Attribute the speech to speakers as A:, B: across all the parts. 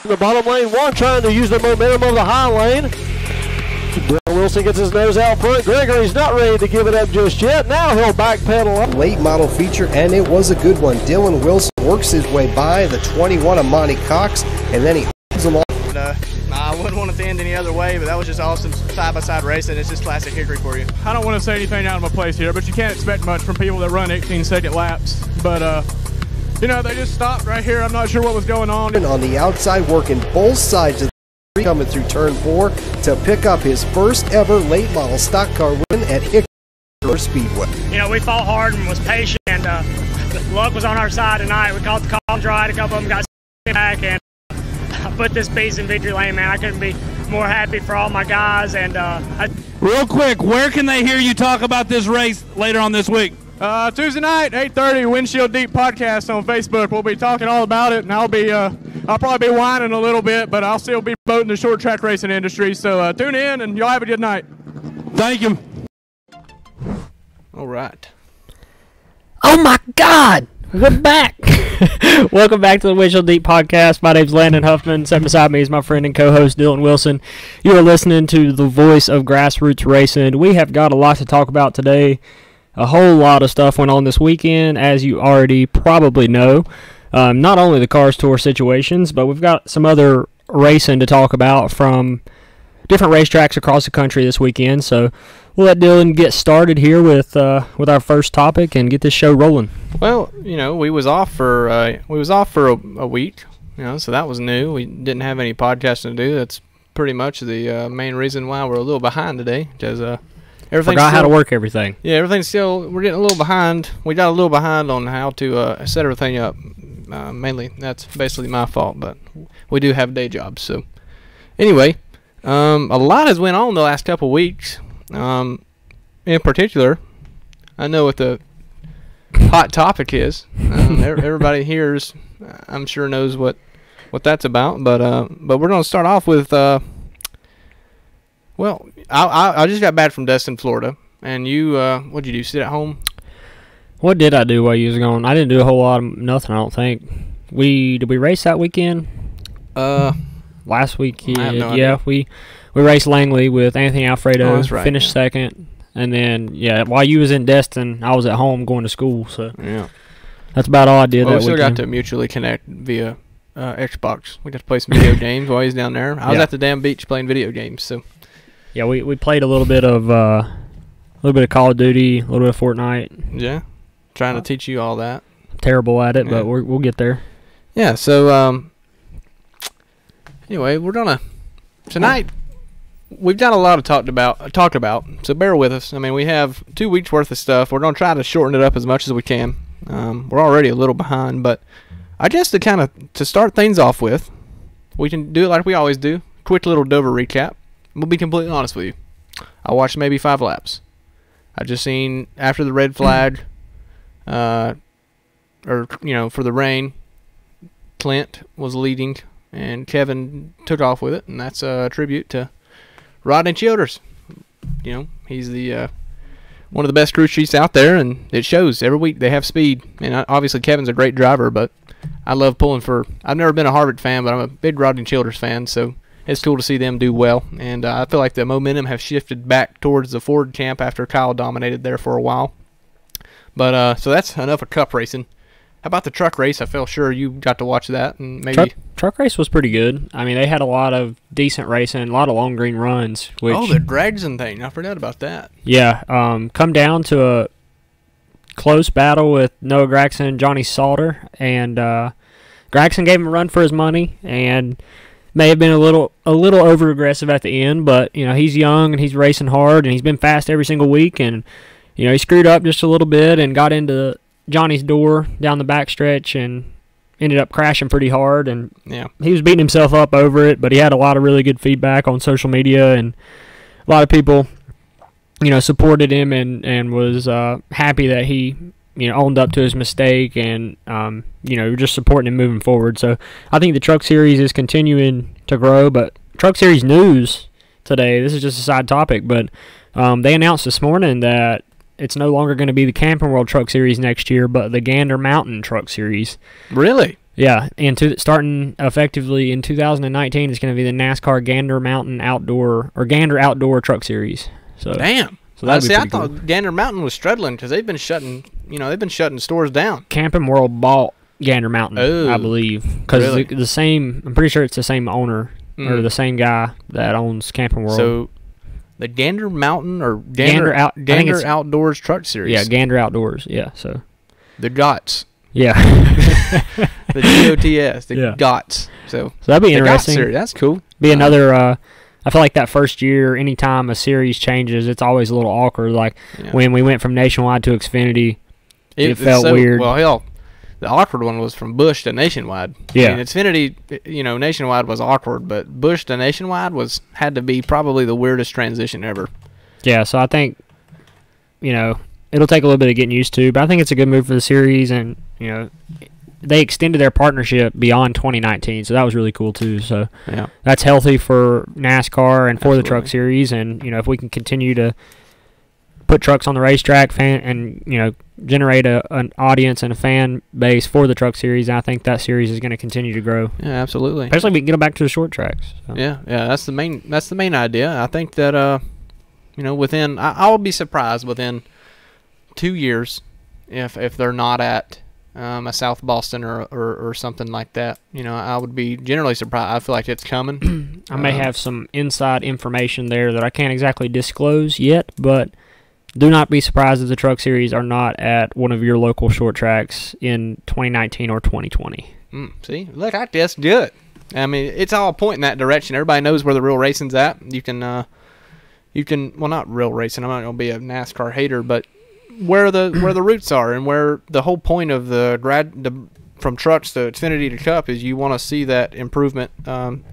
A: in the bottom lane one, trying to use the momentum of the high lane. Wilson gets his nose out front. Gregory's not ready to give it up just yet. Now he'll backpedal up.
B: Late model feature, and it was a good one. Dylan Wilson works his way by the 21 of Monty Cox, and then he holds him off.
C: I wouldn't want it to end any other way, but that was just awesome side-by-side racing. It's just classic Hickory for you.
D: I don't want to say anything out of my place here, but you can't expect much from people that run 18-second laps. But, you know, they just stopped right here. I'm not sure what was going on.
B: On the outside, working both sides of the coming through turn 4 to pick up his first ever late model stock car win at Hickory Speedway.
E: You know, we fought hard and was patient, and luck was on our side tonight. We caught the columns right. A couple of them got back, and I put this piece in victory lane, man. I couldn't be more happy for all my guys. And
F: real quick, where can they hear you talk about this race later on this week?
D: Tuesday night, 8:30, Windshield Deep Podcast on Facebook. We'll be talking all about it, and I'll probably be whining a little bit, but I'll still be promoting the short track racing industry. So tune in, and y'all have a good night.
F: Thank you.
C: All right.
G: Oh my God, we're back. Welcome back to the Windshield Deep Podcast. My name's Landon Huffman. Sitting beside me is my friend and co-host Dylan Wilson. You are listening to the voice of grassroots racing. We have got a lot to talk about today. A whole lot of stuff went on this weekend, as you already probably know. Not only the Cars Tour situations, but we've got some other racing to talk about from different racetracks across the country this weekend. So we'll let Dylan get started here with our first topic and get this show rolling.
C: Well, you know, we was off for a week, you know, so that was new. We didn't have any podcasting to do. That's pretty much the main reason why we're a little behind today, because
G: forgot how to work everything.
C: Yeah, everything's still, we're getting a little behind. We got a little behind on how to set everything up. Mainly, that's basically my fault, but we do have day jobs. So, anyway, a lot has went on the last couple weeks. In particular, I know what the hot topic is. Everybody here I'm sure knows what that's about. But we're going to start off with, well, I just got back from Destin, Florida. And you, what'd you do, sit at home?
G: What did I do while you was gone? I didn't do a whole lot of nothing, I don't think. Did we race that weekend? Last weekend.
C: I have no
G: yeah,
C: idea.
G: we raced Langley with Anthony Alfredo,
C: Oh, that's right,
G: finished second. And then, yeah, while you was in Destin, I was at home going to school. So
C: Yeah.
G: that's about all I did
C: Well,
G: that
C: we still
G: weekend.
C: got to mutually connect via Xbox. We got to play some video games while he's down there. I was
G: Yeah.
C: at the damn beach playing video games, so.
G: Yeah, we played a little bit of Call of Duty, a little bit of Fortnite.
C: Yeah. Trying to teach you all that.
G: Terrible at it,
C: Yeah.
G: but we'll get there.
C: Yeah, so anyway, we're gonna tonight we've got a lot to talk about, so bear with us. I mean, we have 2 weeks worth of stuff. We're gonna try to shorten it up as much as we can. We're already a little behind, but I guess to start things off with, we can do it like we always do. Quick little Dover recap. We'll be completely honest with you. I watched maybe 5 laps. I just seen after the red flag, or you know, for the rain, Clint was leading and Kevin took off with it, and that's a tribute to Rodney Childers. You know, he's the one of the best crew chiefs out there, and it shows every week. They have speed, and obviously Kevin's a great driver, but I love pulling for. I've never been a Harvick fan, but I'm a big Rodney Childers fan, so it's cool to see them do well. And I feel like the momentum have shifted back towards the Ford camp after Kyle dominated there for a while. But so that's enough of cup racing. How about the truck race? I feel sure you got to watch that, and maybe
G: truck race was pretty good. I mean, they had a lot of decent racing, a lot of long green runs. Which,
C: the Gregson thing. I forgot about that.
G: Yeah, come down to a close battle with Noah Gragson, Johnny Salter, and Gragson gave him a run for his money, and may have been a little over aggressive at the end, but you know, he's young and he's racing hard, and he's been fast every single week, and you know, he screwed up just a little bit and got into Johnny's door down the backstretch and ended up crashing pretty hard, and
C: yeah,
G: he was beating himself up over it, but he had a lot of really good feedback on social media, and a lot of people, you know, supported him and was happy that he, you know, owned up to his mistake, and you know, just supporting him moving forward. So I think the Truck Series is continuing to grow. But Truck Series news today, this is just a side topic, but they announced this morning that it's no longer going to be the Camping World Truck Series next year, but the Gander Mountain Truck Series.
C: Really?
G: Yeah, and starting effectively in 2019, it's going to be the NASCAR Gander Mountain Outdoor or Gander Outdoor Truck Series. So
C: damn.
G: So that'd be
C: I
G: pretty
C: thought
G: cool.
C: Gander Mountain was struggling because they've been shutting stores down.
G: Camping World bought Gander Mountain,
C: Oh,
G: I believe, because
C: really?
G: the same. I'm pretty sure it's the same owner or the same guy that owns Camping World.
C: So the Gander Mountain or
G: Gander
C: Outdoors Truck Series.
G: Yeah, Gander Outdoors. Yeah, so
C: The GOTS.
G: yeah.
C: The GOTS. The
G: Yeah.
C: GOTS. So
G: that'd be
C: the GOTS
G: interesting.
C: series, that's cool.
G: Be another. I feel like that first year, anytime a series changes, it's always a little awkward. Like when we went from Nationwide to Xfinity, it felt weird.
C: Well, hell, the awkward one was from Busch to Nationwide.
G: Yeah.
C: I mean, Xfinity, Nationwide was awkward, but Busch to Nationwide had to be probably the weirdest transition ever.
G: Yeah, so I think, it'll take a little bit of getting used to, but I think it's a good move for the series, and, they extended their partnership beyond 2019, so that was really cool too. So
C: yeah,
G: that's healthy for NASCAR and for
C: Absolutely.
G: the Truck Series, and if we can continue to put trucks on the racetrack, generate an audience and a fan base for the Truck Series, I think that series is going to continue to grow.
C: Yeah, absolutely.
G: Especially if we can get them back to the short tracks. So.
C: Yeah, that's the main idea. I think that I'll be surprised within 2 years if they're not at a South Boston or something like that. I would be generally surprised. I feel like it's coming.
G: I may have some inside information there that I can't exactly disclose yet, but do not be surprised if the Truck Series are not at one of your local short tracks in 2019 or 2020.
C: See, look, I just do it. I mean, it's all pointing that direction. Everybody knows where the real racing's at. You can, well, not real racing. I'm not going to be a NASCAR hater, but where the roots are and where the whole point of from trucks to Xfinity to Cup is you want to see that improvement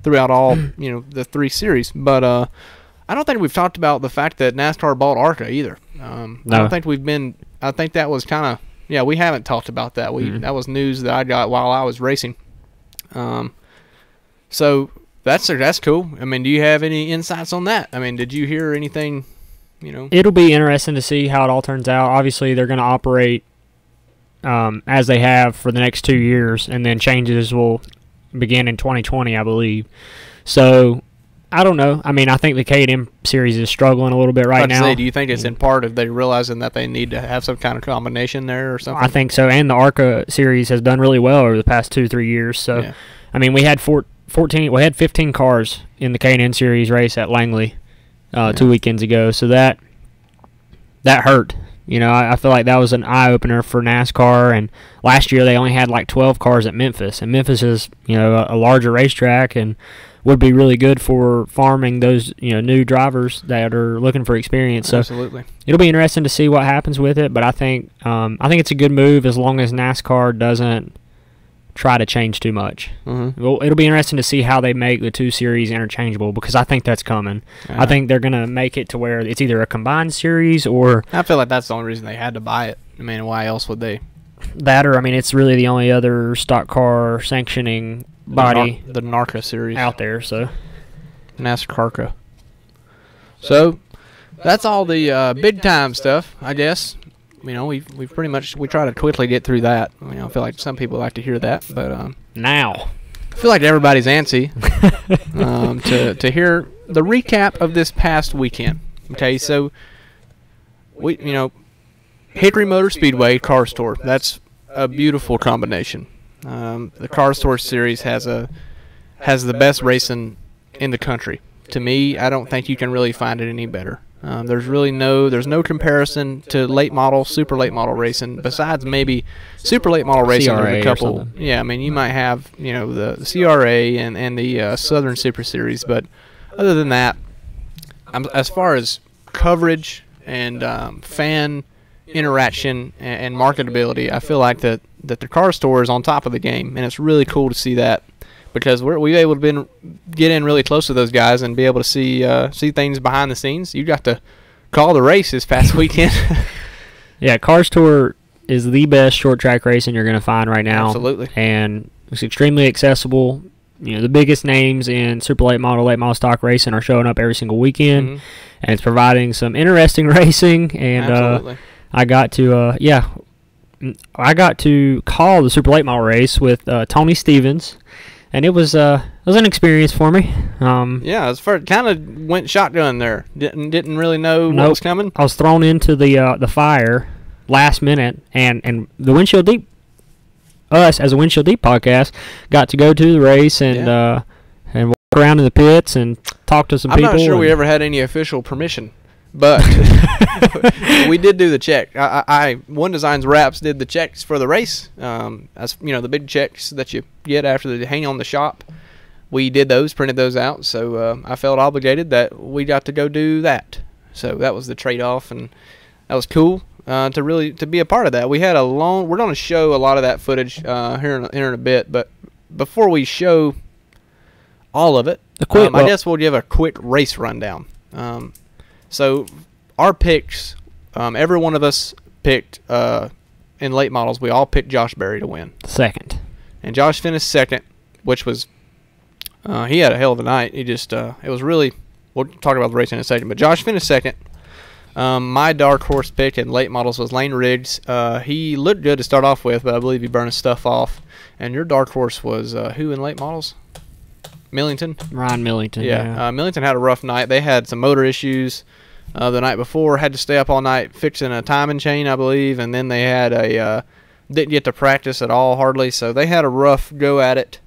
C: throughout all the 3 series. But I don't think we've talked about the fact that NASCAR bought ARCA either.
G: No.
C: I don't think I think that was kind of we haven't talked about that. That was news that I got while I was racing. So that's cool. I mean, do you have any insights on that? I mean, did you hear anything?
G: It'll be interesting to see how it all turns out. Obviously, they're going to operate as they have for the next 2 years, and then changes will begin in 2020, I believe. So, I don't know. I mean, I think the K&M series is struggling a little bit right now.
C: Do you think it's in part of they realizing that they need to have some kind of combination there or something?
G: I think so, and the ARCA series has done really well over the past 2-3 years. So,
C: yeah.
G: I mean, we had 15 cars in the K&N series race at Langley 2 weekends ago, so that hurt. I feel like that was an eye-opener for NASCAR, and last year they only had like 12 cars at Memphis, and Memphis is, a larger racetrack and would be really good for farming those, new drivers that are looking for experience. So
C: absolutely.
G: It'll be interesting to see what happens with it, but I think it's a good move as long as NASCAR doesn't try to change too much. Well, it'll be interesting to see how they make the 2 series interchangeable, because I think that's coming. I think they're going to make it to where it's either a combined series or...
C: I feel like that's the only reason they had to buy it. I mean, why else would they?
G: That, or, I mean, it's really the only other stock car sanctioning body...
C: The NARCA series.
G: ...out there, so...
C: NASCAR. So, that's all the big-time stuff, I guess. We pretty much try to quickly get through that. I feel like some people like to hear that, but
G: now
C: I feel like everybody's antsy to hear the recap of this past weekend. Okay, so Hickory Motor Speedway Car Store. That's a beautiful combination. The Car Store series has the best racing in the country. To me, I don't think you can really find it any better. There's no comparison to super late model racing, besides maybe super late model racing.
G: CRA
C: There's a couple.
G: or something.
C: Yeah, I mean, you might have the CRA and the Southern Super Series, but other than that, as far as coverage and fan interaction and marketability, I feel like that the Car Store is on top of the game, and it's really cool to see that. Because we're able to get in really close to those guys and be able to see things behind the scenes. You got to call the race this past weekend.
G: Yeah, Car Store is the best short track racing you're going to find right now.
C: Absolutely.
G: And it's extremely accessible. The biggest names in super late model stock racing are showing up every single weekend. And it's providing some interesting racing. And
C: Absolutely.
G: I got to, I got to call the super late model race with Tony Stevens, and it was an experience for me.
C: Yeah, it's first kind of went shotgun there. Didn't really know what was coming.
G: I was thrown into the fire last minute, and the Windshield Deep, us as a Windshield Deep podcast, got to go to the race and walk around in the pits and talk to some people.
C: I'm not sure we ever had any official permission, but we did do the check. One Design's Wraps did the checks for the race. That's the big checks that you get after they hang on the shop. We did those, printed those out, so I felt obligated that we got to go do that. So that was the trade-off, and that was cool to be a part of that. We had we're going to show a lot of that footage here in a bit, but before we show all of it, I guess we'll give a quick race rundown. So our picks, every one of us picked in late models. We all picked Josh Berry to win.
G: Second.
C: And Josh finished second, which was he had a hell of a night. He just it was really, we'll talk about the race in a second, but Josh finished second. My dark horse pick in late models was Lane Riggs. He looked good to start off with, but I believe he burned his stuff off. And your dark horse was who in late models? Millington?
G: Ryan Millington.
C: Yeah. Millington had a rough night. They had some motor issues the night before, had to stay up all night fixing a timing chain, I believe, and then they had didn't get to practice at all hardly, so they had a rough go at it.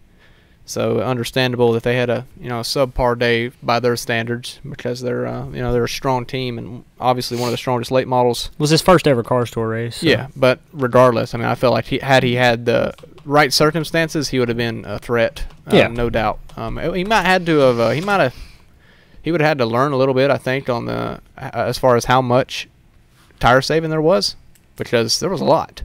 C: So understandable that they had a subpar day by their standards, because they're a strong team and obviously one of the strongest late models.
G: Was his first ever Cars Tour race. So.
C: Yeah, but regardless, I felt like he had the right circumstances, he would have been a threat. No doubt. He would have had to learn a little bit, I think, on the as far as how much tire saving there was, because there was a lot.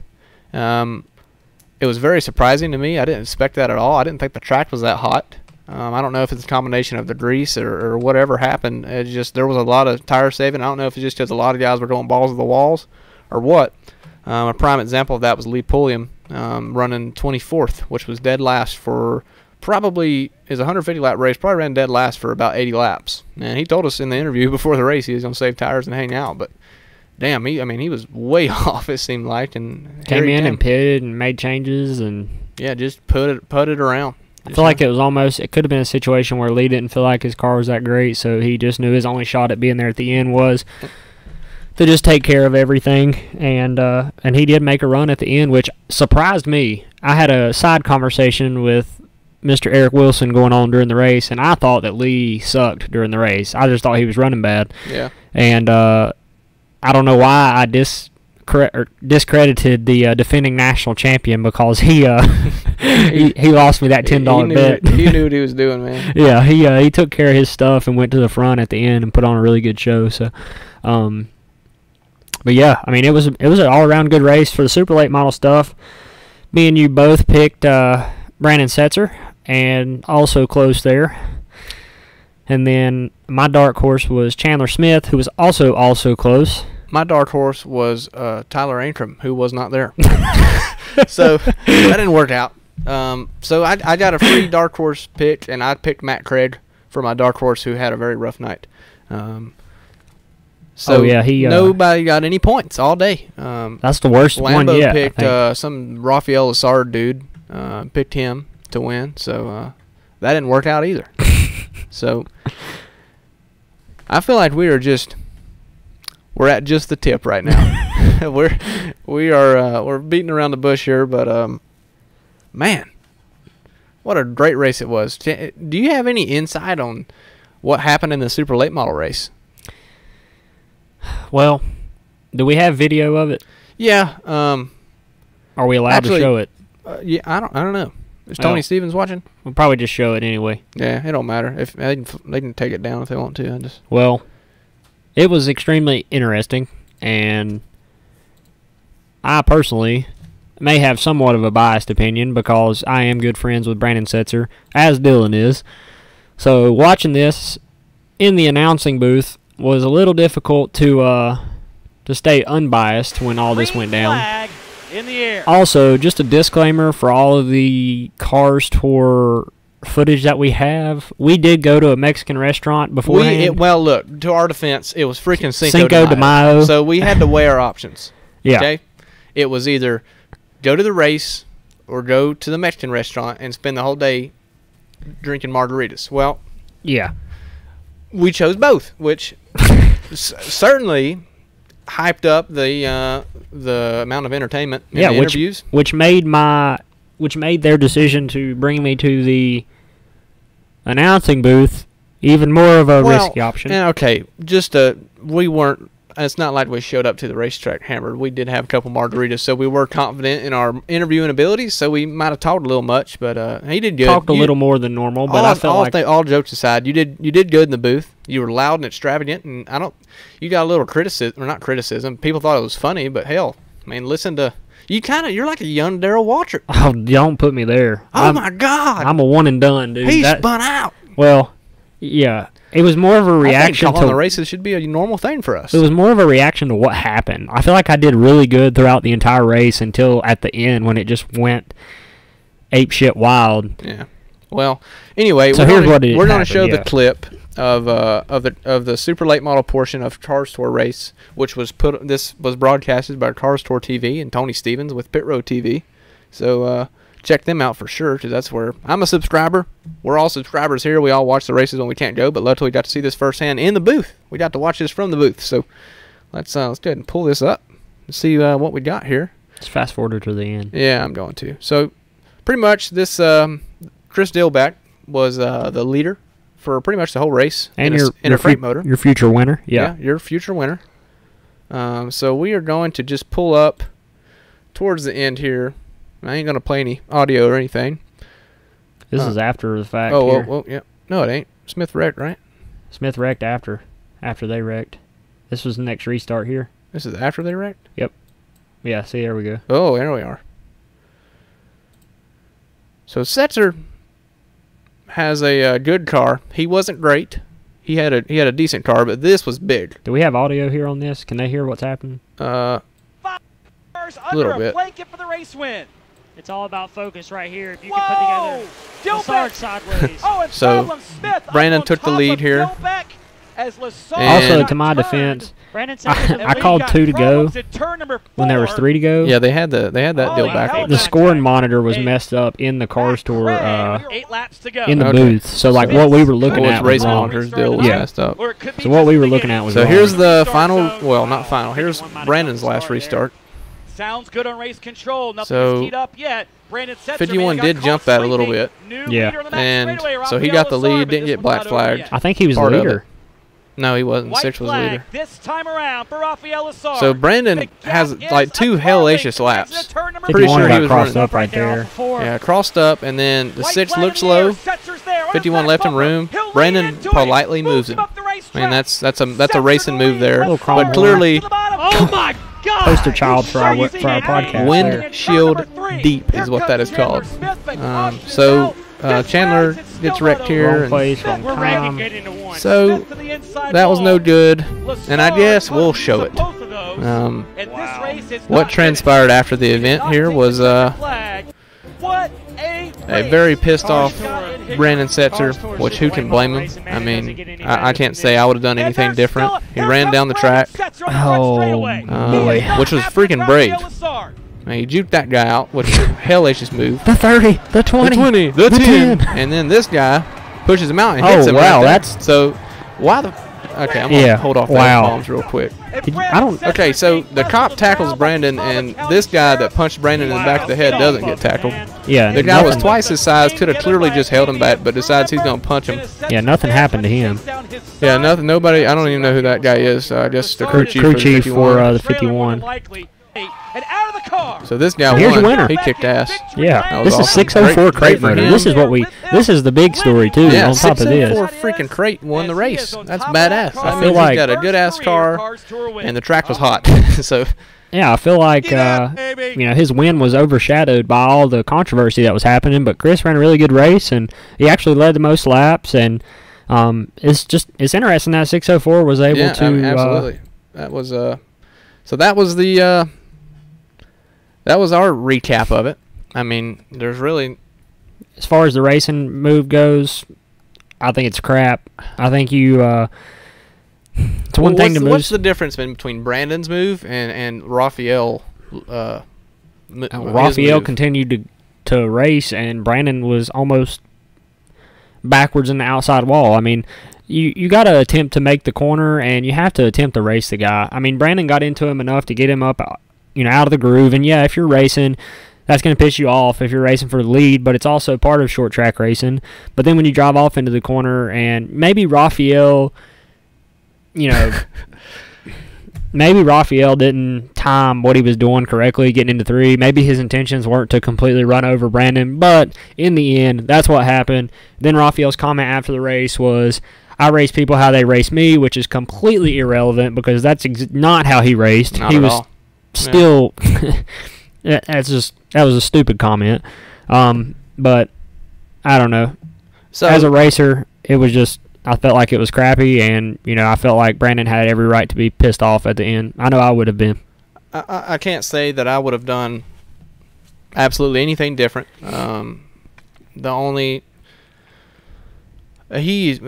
C: It was very surprising to me. I didn't expect that at all. I didn't think the track was that hot. I don't know if it's a combination of the grease or whatever happened. It's just there was a lot of tire saving. I don't know if it's just because a lot of guys were going balls to the walls or what. A prime example of that was Lee Pulliam running 24th, which was dead last for probably his 150 lap race. Probably ran dead last for about 80 laps. And he told us in the interview before the race he was going to save tires and hang out, but. Damn, he was way off, it seemed like, and
G: came in and pitted and made changes and
C: just putted around.
G: I feel like it could have been a situation where Lee didn't feel like his car was that great, so he just knew his only shot at being there at the end was to just take care of everything, and he did make a run at the end, which surprised me. I had a side conversation with Mr. Eric Wilson going on during the race, and I thought that Lee sucked during the race. I just thought he was running bad.
C: Yeah.
G: And I don't know why I discredited the defending national champion, because he lost me that $10 bet.
C: He knew what he was doing, man.
G: Yeah, he took care of his stuff and went to the front at the end and put on a really good show. So, but yeah, it was an all around good race for the super late model stuff. Me and you both picked Brandon Setzer, and also close there. And then my dark horse was Chandler Smith, who was also close.
C: My dark horse was Tyler Ankrum, who was not there. So that didn't work out. So I got a free dark horse pick, and I picked Matt Craig for my dark horse, who had a very rough night. Nobody got any points all day.
G: That's the worst one yet.
C: Lambo picked some Rafael Lessard dude, picked him to win. So that didn't work out either. So I feel like we're at just the tip right now. we're beating around the bush here, but man, what a great race it was. Do you have any insight on what happened in the super late model race?
G: Well, do we have video of it?
C: Yeah.
G: Are we allowed to show it?
C: Yeah, I don't know. Is Tony Stevens watching?
G: We'll probably just show it anyway.
C: Yeah, it don't matter. If they can take it down if they want to.
G: Well, it was extremely interesting, and I personally may have somewhat of a biased opinion because I am good friends with Brandon Setzer, as Dylan is. So watching this in the announcing booth was a little difficult to stay unbiased when all this went down.
H: In the air.
G: Also, just a disclaimer for all of the Cars Tour footage that we have. We did go to a Mexican restaurant beforehand.
C: Well, look, to our defense, it was freaking Cinco de Mayo. So we had to weigh our options.
G: Yeah.
C: Okay? it was either go to the race or go to the Mexican restaurant and spend the whole day drinking margaritas. Well,
G: Yeah.
C: we chose both, which certainly hyped up the amount of entertainment in the interviews.
G: Which made their decision to bring me to the announcing booth even more of a risky option.
C: And okay, we weren't. It's not like we showed up to the racetrack hammered. We did have a couple margaritas, so we were confident in our interviewing abilities. So we might have talked a little much, but he did good.
G: Talked a little more than normal, but I felt like
C: all jokes aside, you did good in the booth. You were loud and extravagant, and you got a little criticism, or not criticism. People thought it was funny, but hell, I mean, listen to you're like a young Darrell Waltrip.
G: Oh, don't put me there.
C: My God,
G: I'm a one and done, dude.
C: He spun out.
G: Well, yeah. It was more of a reaction
C: calling the races should be a normal thing for us.
G: It was more of a reaction to what happened. I feel like I did really good throughout the entire race until at the end when it just went ape shit wild.
C: Yeah. Well, anyway,
G: so
C: we're going to show the clip of the super late model portion of Cars Tour race, which was broadcasted by Cars Tour TV and Tony Stevens with Pit Road TV. So check them out for sure, because that's where I'm a subscriber. We're all subscribers here. We all watch the races when we can't go, but luckily we got to see this firsthand in the booth. We got to watch this from the booth. So let's go ahead and pull this up and see what we got here.
G: Let's fast forward to the end.
C: Yeah, I'm going to. So pretty much this Chris Dillback was the leader for pretty much the whole race
G: and
C: in a freight motor.
G: Your future winner. Yeah,
C: your future winner. So we are going to just pull up towards the end here. I ain't going to play any audio or anything.
G: This is after the fact.
C: Well, yeah. No, it ain't. Smith wrecked, right?
G: Smith wrecked after they wrecked. This was the next restart here.
C: This is after they wrecked?
G: Yep. Yeah, see, there we go.
C: Oh, there we are. So Setzer has a good car. He wasn't great. He had a decent car, but this was big.
G: Do we have audio here on this? Can they hear what's happening?
C: A little bit.
H: Blanket for the race win.
E: It's all about focus right here. If you can put together Lassard sideways.
C: So Brandon took the lead here.
G: Also, to my defense, I called 2 to go when there was 3 to go.
C: Yeah, they had that deal back.
G: The scoring monitor was messed up in the car store in the
C: Okay.
G: booth. So like what we were looking at was
C: race
G: wrong.
C: monitor's deal was messed up.
G: So what we were looking at was
C: So
G: wrong.
C: here's the final. Well, not final. Here's Brandon's last restart.
H: Sounds good on race control. Nothing
C: So,
H: is teed up yet. Brandon Setzer
C: 51
H: got
C: did
H: caught
C: jump that a little
H: sleeping.
C: bit.
H: New
G: Yeah.
H: leader on the back
C: And
H: straightaway,
C: so he
H: Rafael
C: got the
H: Lassard,
C: lead,
H: but
C: didn't
H: this
C: get
H: one's
C: black
H: not over
C: flagged.
H: yet.
G: I think he was the
C: Part of
G: leader.
C: it. No, he wasn't.
H: White
C: 6 was
H: flag
C: leader.
H: this time around for Rafael Lassard.
C: So Brandon
H: The gap
C: has
H: is
C: like 2 hellacious
H: approaching
C: laps.
H: to turn number
C: Pretty
G: 51
C: sure he
G: got
C: was
G: crossed
C: running.
G: up right there.
C: Yeah, crossed up, and then the
H: White
C: 6
H: flag
C: looks
H: in the air.
C: low.
H: Setzer's there on the
C: 51
H: back
C: left him
H: bumper.
C: room.
H: He'll lean
C: Brandon
H: into it.
C: politely moves him.
H: Up the
C: I
H: racetrack.
C: mean, that's a
H: Setzer
C: racing
H: to
C: move there.
H: lead.
G: Little
C: But clearly,
H: To the bottom. Oh my God!
G: Poster child for our podcast.
C: Windshield deep is what that is called. So Chandler gets wrecked here.
G: Wrong
C: And
G: place, wrong
E: We're ready to
G: time.
E: get into one.
C: so that was no good. And I guess we'll show it. What transpired after the event here was a very pissed off Brandon Setzer, which who can blame him? I mean, I can't say I would have done anything different. He ran down the track,
G: Oh, boy.
C: which was freaking brave. He juked that guy out, which was a hellacious move.
G: The 30, the 20,
C: the 10. And then this guy pushes him out and hits him.
G: wow,
C: right there.
G: that's-
C: So, why the... Okay, I'm going to hold off those bombs real quick.
G: I don't...
C: Okay, so the cop tackles Brandon, and this guy that punched Brandon in the back of the head doesn't get tackled.
G: Yeah,
C: The guy was
G: nothing-
C: twice his size, could have clearly just held him back, but decides he's going to punch him.
G: Yeah, nothing happened to him.
C: Yeah, nobody, I don't even know who that guy is, so I guess the crew chief
G: Crew
C: for the
G: chief
C: 51.
G: for the 51.
H: And out of the car.
C: So this guy
G: Here's
C: won.
G: your winner.
C: He kicked ass.
G: Yeah,
C: That was
G: this is
C: awesome.
G: 604
C: Great
G: crate
C: for
G: motor.
C: him.
G: This is what we. This is the big story too.
C: Yeah,
G: on top of
C: 604
G: this,
C: freaking crate won the race. That's badass. That
G: feel
C: means
G: like-
C: he's got a good ass car, and the track was hot. So
G: yeah, I feel like his win was overshadowed by all the controversy that was happening. But Chris ran a really good race, and he actually led the most laps. And it's interesting that 604 was able to.
C: I mean, absolutely. That was so that was the that was our recap of it. I mean, there's really,
G: as far as the racing move goes, I think it's crap. I think you. It's one thing to move.
C: What's the difference between Brandon's move and Rafael
G: Raphael continued to race, and Brandon was almost backwards in the outside wall. I mean, you got to attempt to make the corner, and you have to attempt to race the guy. I mean, Brandon got into him enough to get him up, out of the groove. And yeah, if you're racing, that's going to piss you off if you're racing for the lead, but it's also part of short track racing. But then when you drive off into the corner, and maybe Raphael, maybe Raphael didn't time what he was doing correctly getting into 3. Maybe his intentions weren't to completely run over Brandon, but in the end, that's what happened. Then Raphael's comment after the race was, I race people how they race me, which is completely irrelevant because that's not how he raced.
C: Not
G: he
C: at
G: was
C: all.
G: still that was a stupid comment. But I don't know.
C: So
G: as a racer, it was just, I felt like it was crappy, and I felt like Brandon had every right to be pissed off at the end. I know I would have been.
C: I can't say that I would have done absolutely anything different. The only he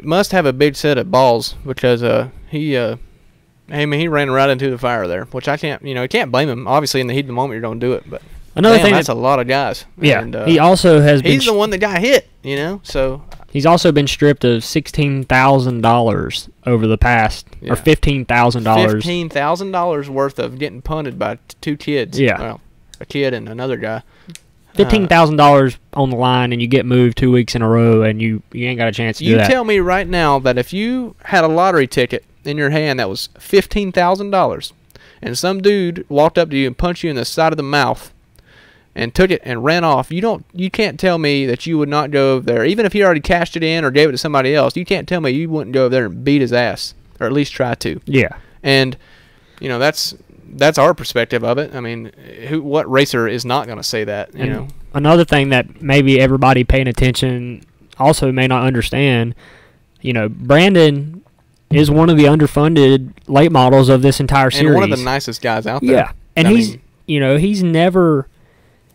C: must have a big set of balls because he ran right into the fire there, which I can't can't blame him. Obviously, in the heat of the moment, you're going to do it, but
G: another thing,
C: that's a lot of guys.
G: Yeah,
C: and,
G: he also has.
C: He's the one that got hit, so.
G: He's also been stripped of $16,000 over the past, or $15,000.
C: $15,000 worth of getting punted by 2 kids.
G: Yeah.
C: Well, a kid and another guy.
G: $15,000 on the line, and you get moved 2 weeks in a row, and you ain't got a chance to do that.
C: You tell me right now that if you had a lottery ticket in your hand that was $15,000, and some dude walked up to you and punched you in the side of the mouth, and took it and ran off, you can't tell me that you would not go over there, even if he already cashed it in or gave it to somebody else. You can't tell me you wouldn't go over there and beat his ass, or at least try to.
G: Yeah.
C: And that's our perspective of it. I mean, what racer is not going to say that?
G: Another thing that maybe everybody paying attention also may not understand. Brandon is one of the underfunded late models of this entire series,
C: and one of the nicest guys out there.
G: Yeah, and he's never.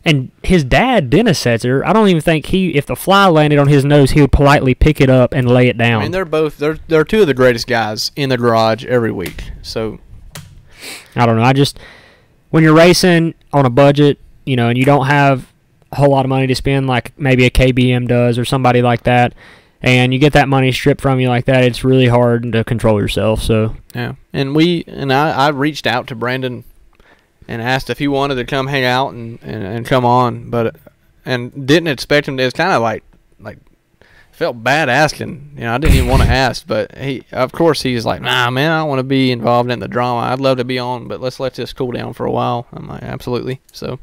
G: And his dad, Dennis Setzer, I don't even think if the fly landed on his nose, he would politely pick it up and lay it down.
C: I mean, they're 2 of the greatest guys in the garage every week. So,
G: I don't know. When you're racing on a budget, and you don't have a whole lot of money to spend like maybe a KBM does or somebody like that, and you get that money stripped from you like that, it's really hard to control yourself. So
C: yeah, and I reached out to Brandon and asked if he wanted to come hang out and come on, and didn't expect him to. It's kind of like felt bad asking. I didn't even want to ask, but he's like, nah, man, I don't want to be involved in the drama. I'd love to be on, but let's let this cool down for a while. I'm like, absolutely. So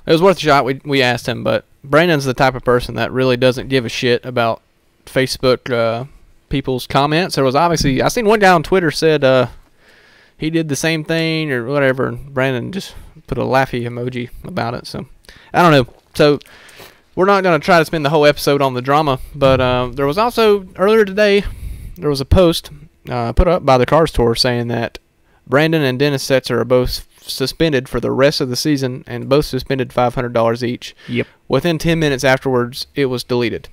C: it was worth a shot. We asked him, but Brandon's the type of person that really doesn't give a shit about Facebook people's comments. There was obviously, I seen one guy on Twitter said he did the same thing or whatever, and Brandon just put a laughy emoji about it. So I don't know. So we're not going to try to spend the whole episode on the drama, but there was also, earlier today, there was a post put up by the Cars Tour saying that Brandon and Dennis Setzer are both suspended for the rest of the season, and both suspended $500 each.
G: Yep.
C: Within 10 minutes afterwards, it was deleted.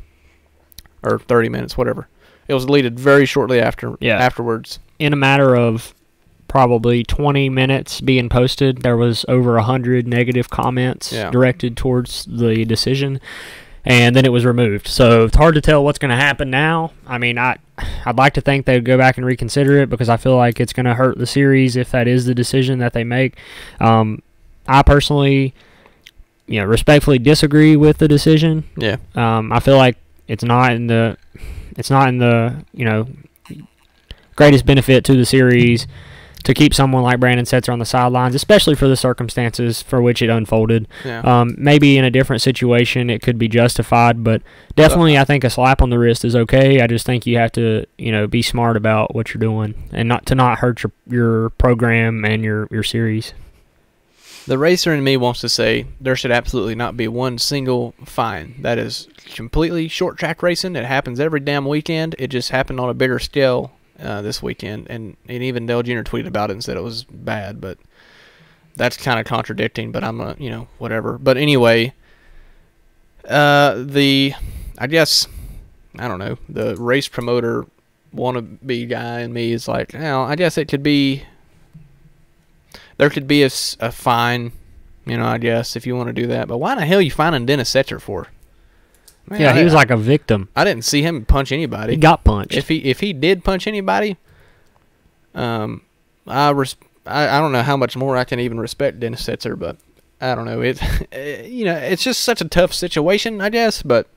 C: Or 30 minutes, whatever. It was deleted very shortly afterwards.
G: In a matter of probably 20 minutes being posted, there was over 100 negative comments directed towards the decision, and then it was removed. So it's hard to tell what's going to happen now. I mean, I'd like to think they'd go back and reconsider it, because I feel like it's going to hurt the series if that is the decision that they make. I personally, respectfully disagree with the decision.
C: Yeah.
G: I feel like it's not in the greatest benefit to the series to keep someone like Brandon Setzer on the sidelines, especially for the circumstances for which it unfolded.
C: Yeah.
G: Maybe in a different situation it could be justified, but definitely I think a slap on the wrist is okay. I just think you have to, be smart about what you're doing and not hurt your program and your series.
C: The racer in me wants to say there should absolutely not be one single fine. That is completely short track racing. It happens every damn weekend. It just happened on a bigger scale this weekend, and even Dale Jr. tweeted about it and said it was bad, but that's kind of contradicting, but I'm whatever. But anyway, the race promoter wannabe guy in me is like, I guess it could be there could be a fine, I guess, if you want to do that. But why in the hell are you fining Dennis Setzer for? Man,
G: yeah, he was like a victim.
C: I didn't see him punch anybody.
G: He got punched.
C: If he did punch anybody, I don't know how much more I can even respect Dennis Setzer, but I don't know. It's just such a tough situation, I guess. But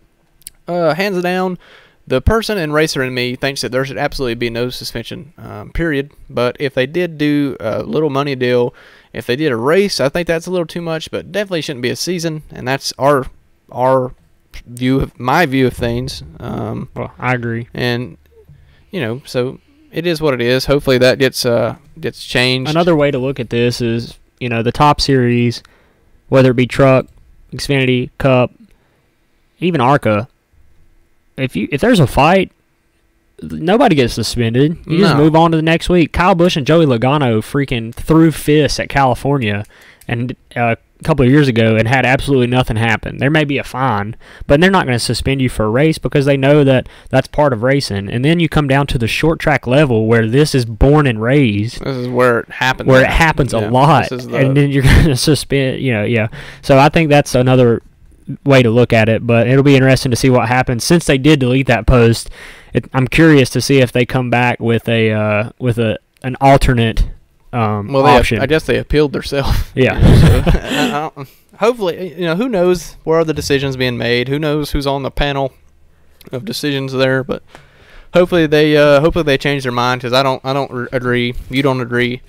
C: hands down, the person and racer in me thinks that there should absolutely be no suspension, period. But if they did do a little money deal, if they did a race, I think that's a little too much. But definitely shouldn't be a season, and that's my view of things.
G: Well, I agree.
C: And so it is what it is. Hopefully that gets changed.
G: Another way to look at this is, the top series, whether it be Truck, Xfinity, Cup, even ARCA. If there's a fight, nobody gets suspended. You just move on to the next week. Kyle Busch and Joey Logano freaking threw fists at California and a couple of years ago and had absolutely nothing happen. There may be a fine, but they're not going to suspend you for a race because they know that that's part of racing. And then you come down to the short track level where this is born and raised.
C: This is where it happens.
G: Where it happens a lot. And then you're going to suspend, yeah. So I think that's another way to look at it, but it'll be interesting to see what happens. Since they did delete that post, I'm curious to see if they come back with an alternate option.
C: I guess they appealed themselves.
G: Yeah.
C: So, hopefully, who knows where are the decisions being made? Who knows who's on the panel of decisions there? But hopefully they change their mind, because I don't agree. You don't agree.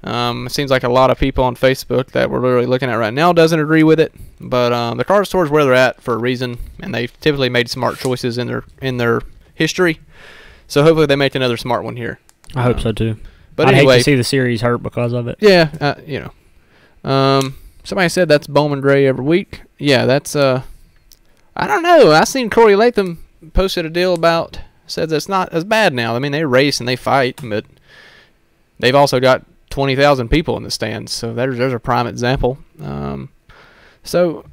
C: It seems like a lot of people on Facebook that we're literally looking at right now doesn't agree with it. But the car store's where they're at for a reason, and they've typically made smart choices in their history. So hopefully they make another smart one here.
G: I hope so too.
C: But
G: I'd
C: anyway,
G: hate to see the series hurt because of it.
C: Yeah, somebody said that's Bowman Gray every week. Yeah, that's I don't know. I seen Corey Latham posted a deal about, said that's not as bad now. I mean, they race and they fight, but they've also got 20,000 people in the stands, so there's a prime example. So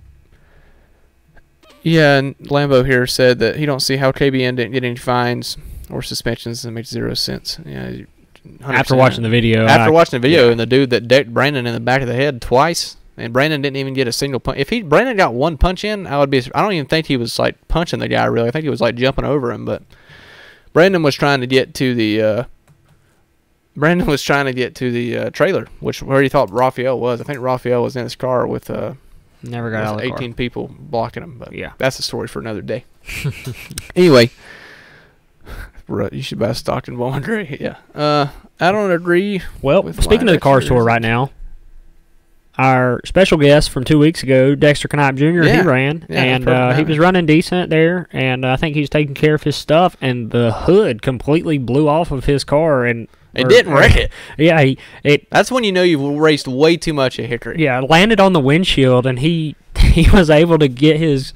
C: yeah, and Lambo here said that he don't see how KBN didn't get any fines or suspensions. It makes zero sense. Yeah,
G: after watching the video.
C: And the dude that decked Brandon in the back of the head twice, and Brandon didn't even get a single punch. If Brandon got one punch in, I don't even think he was like punching the guy really. I think he was like jumping over him, but Brandon was trying to get to the trailer, where he thought Raphael was. I think Raphael was in his car with
G: never got out of the
C: 18
G: car.
C: people blocking him. But
G: yeah,
C: that's a story for another day. Anyway, you should buy stock in Bowman Gray. Yeah, I don't agree.
G: Well, speaking of the car store right now, our special guest from 2 weeks ago, Dexter Knipe Jr., he ran, and he was running decent there, and I think he was taking care of his stuff, and the hood completely blew off of his car, and
C: it didn't wreck it.
G: Yeah,
C: that's when you know you've raced way too much at Hickory.
G: Yeah, landed on the windshield, and he was able to get his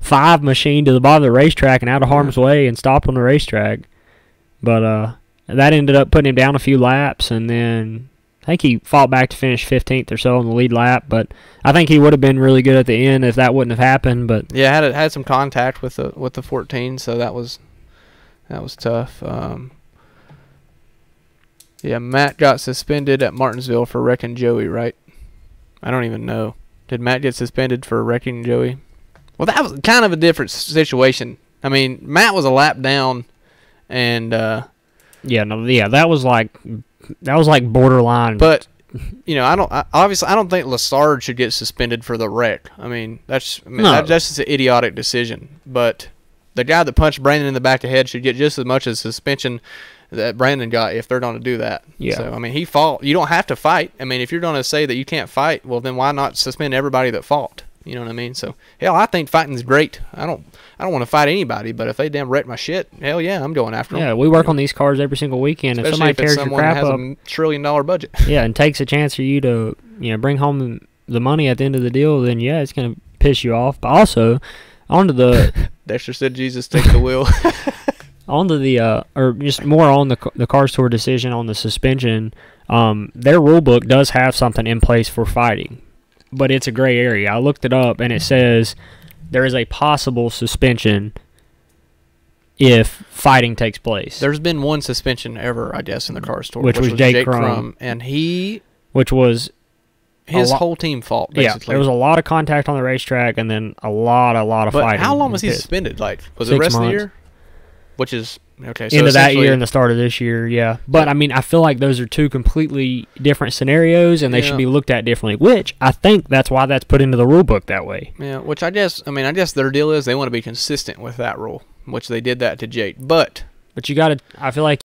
G: 5 machine to the bottom of the racetrack and out of harm's way and stop on the racetrack. But that ended up putting him down a few laps, and then I think he fought back to finish 15th or so on the lead lap. But I think he would have been really good at the end if that wouldn't have happened. But
C: yeah, had some contact with the 14, so that was tough. Yeah, Matt got suspended at Martinsville for wrecking Joey, right? I don't even know. Did Matt get suspended for wrecking Joey? Well, that was kind of a different situation. I mean, Matt was a lap down, and
G: that was like borderline.
C: But I don't think Lassard should get suspended for the wreck. I mean, that's just an idiotic decision. But the guy that punched Brandon in the back of the head should get just as much as suspension that Brandon got if they're going to do that.
G: Yeah.
C: So I mean, he fought. You don't have to fight. I mean, if you're going to say that you can't fight, well, then why not suspend everybody that fought? You know what I mean? So hell, I think fighting's great. I don't want to fight anybody, but if they damn wreck my shit, hell yeah, I'm going after them.
G: Yeah, we work on these cars every single weekend.
C: Especially
G: if somebody tears your crap
C: has
G: up,
C: a $1 trillion budget.
G: Yeah, and takes a chance for you to bring home the money at the end of the deal, then yeah, it's going to piss you off. But also, onto the
C: Dexter said, "Jesus, take the wheel."
G: Onto the or just more on the car store decision on the suspension. Their rule book does have something in place for fighting, but it's a gray area. I looked it up, and it says there is a possible suspension if fighting takes place.
C: There's been one suspension ever, I guess, in the car store,
G: which was Jake Crum.
C: And he
G: which was
C: his whole team fault, basically.
G: Yeah, there was a lot of contact on the racetrack and then a lot of
C: But
G: fighting.
C: how long was he suspended? Like, was it the
G: 6
C: rest of the
G: months.
C: year? Which is, okay. So
G: End of that year and the start of this year, yeah. But, I mean, I feel like those are two completely different scenarios, and they should be looked at differently, which I think that's why that's put into the rule book that way.
C: Yeah, which I guess their deal is they want to be consistent with that rule, which they did that to Jake. But
G: you got to, I feel like